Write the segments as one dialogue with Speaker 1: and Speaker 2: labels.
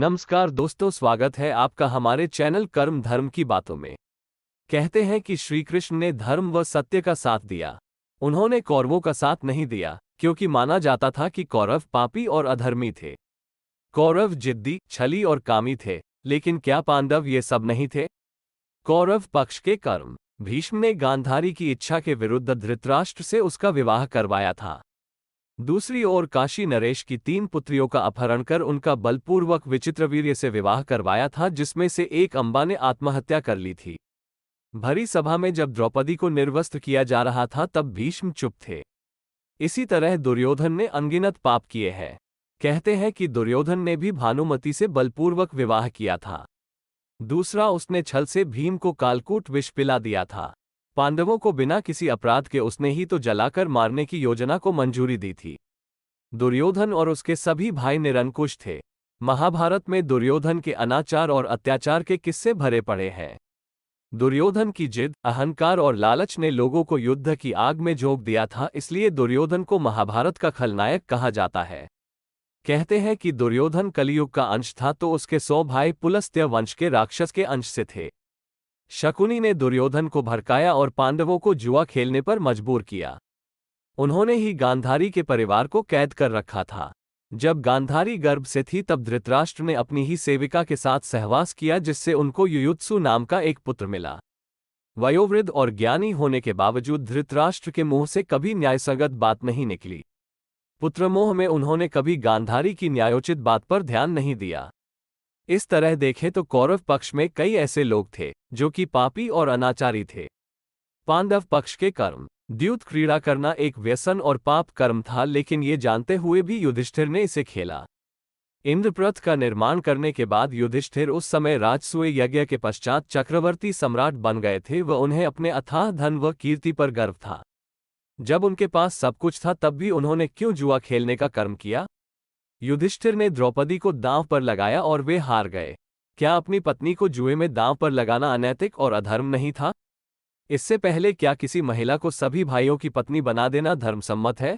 Speaker 1: नमस्कार दोस्तों, स्वागत है आपका हमारे चैनल कर्म धर्म की बातों में। कहते हैं कि श्री कृष्ण ने धर्म व सत्य का साथ दिया। उन्होंने कौरवों का साथ नहीं दिया क्योंकि माना जाता था कि कौरव पापी और अधर्मी थे। कौरव जिद्दी, छली और कामी थे, लेकिन क्या पांडव ये सब नहीं थे? कौरव पक्ष के कर्म। भीष्म ने गांधारी की इच्छा के विरुद्ध धृतराष्ट्र से उसका विवाह करवाया था। दूसरी ओर काशी नरेश की 3 पुत्रियों का अपहरण कर उनका बलपूर्वक विचित्रवीर्य से विवाह करवाया था, जिसमें से एक अंबा ने आत्महत्या कर ली थी। भरी सभा में जब द्रौपदी को निर्वस्त्र किया जा रहा था तब भीष्म चुप थे। इसी तरह दुर्योधन ने अनगिनत पाप किए हैं। कहते हैं कि दुर्योधन ने भी भानुमति से बलपूर्वक विवाह किया था। दूसरा, उसने छल से भीम को कालकूट विष पिला दिया था। पांडवों को बिना किसी अपराध के उसने ही तो जलाकर मारने की योजना को मंजूरी दी थी। दुर्योधन और उसके सभी भाई निरंकुश थे। महाभारत में दुर्योधन के अनाचार और अत्याचार के किस्से भरे पड़े हैं। दुर्योधन की जिद, अहंकार और लालच ने लोगों को युद्ध की आग में झोंक दिया था, इसलिए दुर्योधन को महाभारत का खलनायक कहा जाता है। कहते हैं कि दुर्योधन कलियुग का अंश था तो उसके 100 भाई पुलस्त्य वंश के राक्षस के अंश से थे। शकुनी ने दुर्योधन को भड़काया और पांडवों को जुआ खेलने पर मजबूर किया। उन्होंने ही गांधारी के परिवार को कैद कर रखा था। जब गांधारी गर्भ से थी तब धृतराष्ट्र ने अपनी ही सेविका के साथ सहवास किया, जिससे उनको युयुत्सु नाम का एक पुत्र मिला। वयोवृद्ध और ज्ञानी होने के बावजूद धृतराष्ट्र के मुंह से कभी न्यायसंगत बात नहीं निकली। पुत्रमोह में उन्होंने कभी गांधारी की न्यायोचित बात पर ध्यान नहीं दिया। इस तरह देखें तो कौरव पक्ष में कई ऐसे लोग थे जो कि पापी और अनाचारी थे। पांडव पक्ष के कर्म। द्यूत क्रीड़ा करना एक व्यसन और पाप कर्म था, लेकिन ये जानते हुए भी युधिष्ठिर ने इसे खेला। इंद्रप्रथ का निर्माण करने के बाद युधिष्ठिर उस समय राजसूय यज्ञ के पश्चात चक्रवर्ती सम्राट बन गए थे व उन्हें अपने अथाह धन व कीर्ति पर गर्व था। जब उनके पास सब कुछ था तब भी उन्होंने क्यों जुआ खेलने का कर्म किया? युधिष्ठिर ने द्रौपदी को दांव पर लगाया और वे हार गए। क्या अपनी पत्नी को जुए में दांव पर लगाना अनैतिक और अधर्म नहीं था? इससे पहले क्या किसी महिला को सभी भाइयों की पत्नी बना देना धर्मसम्मत है?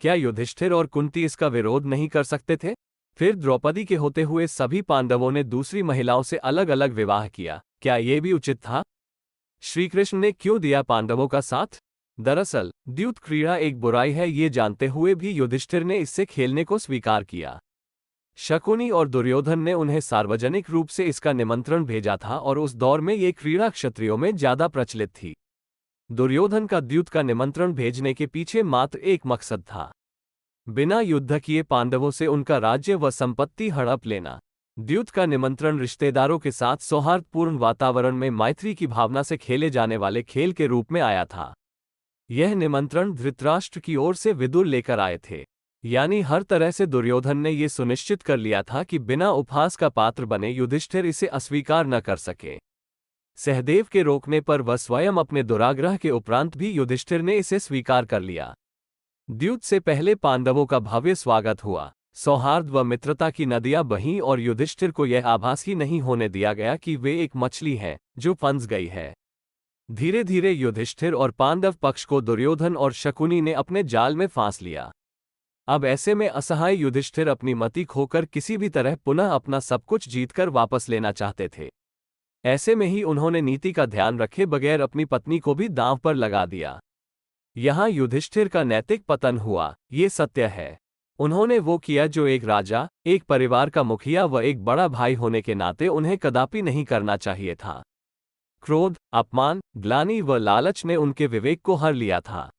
Speaker 1: क्या युधिष्ठिर और कुंती इसका विरोध नहीं कर सकते थे? फिर द्रौपदी के होते हुए सभी पांडवों ने दूसरी महिलाओं से अलग अलग विवाह किया, क्या यह भी उचित था? श्रीकृष्ण ने क्यों दिया पांडवों का साथ? दरअसल द्यूत क्रीड़ा एक बुराई है, ये जानते हुए भी युधिष्ठिर ने इससे खेलने को स्वीकार किया। शकुनी और दुर्योधन ने उन्हें सार्वजनिक रूप से इसका निमंत्रण भेजा था और उस दौर में ये क्रीड़ा क्षत्रियों में ज्यादा प्रचलित थी। दुर्योधन का द्यूत का निमंत्रण भेजने के पीछे मात्र एक मकसद था, बिना युद्ध किए पांडवों से उनका राज्य व संपत्ति हड़प लेना। द्यूत का निमंत्रण रिश्तेदारों के साथ सौहार्दपूर्ण वातावरण में मैत्री की भावना से खेले जाने वाले खेल के रूप में आया था। यह निमंत्रण धृतराष्ट्र की ओर से विदुर लेकर आए थे, यानी हर तरह से दुर्योधन ने यह सुनिश्चित कर लिया था कि बिना उपहास का पात्र बने युधिष्ठिर इसे अस्वीकार न कर सके। सहदेव के रोकने पर वह स्वयं अपने दुराग्रह के उपरांत भी युधिष्ठिर ने इसे स्वीकार कर लिया। द्यूत से पहले पांडवों का भव्य स्वागत हुआ, सौहार्द व मित्रता की नदियां बहीं और युधिष्ठिर को यह आभास ही नहीं होने दिया गया कि वे एक मछली हैं जो फंस गई है। धीरे धीरे युधिष्ठिर और पांडव पक्ष को दुर्योधन और शकुनी ने अपने जाल में फांस लिया। अब ऐसे में असहाय युधिष्ठिर अपनी मति खोकर किसी भी तरह पुनः अपना सब कुछ जीतकर वापस लेना चाहते थे। ऐसे में ही उन्होंने नीति का ध्यान रखे बगैर अपनी पत्नी को भी दांव पर लगा दिया। यहां युधिष्ठिर का नैतिक पतन हुआ, ये सत्य है। उन्होंने वो किया जो एक राजा, एक परिवार का मुखिया व एक बड़ा भाई होने के नाते उन्हें कदापि नहीं करना चाहिए था। क्रोध, अपमान, ग्लानि व लालच ने उनके विवेक को हर लिया था।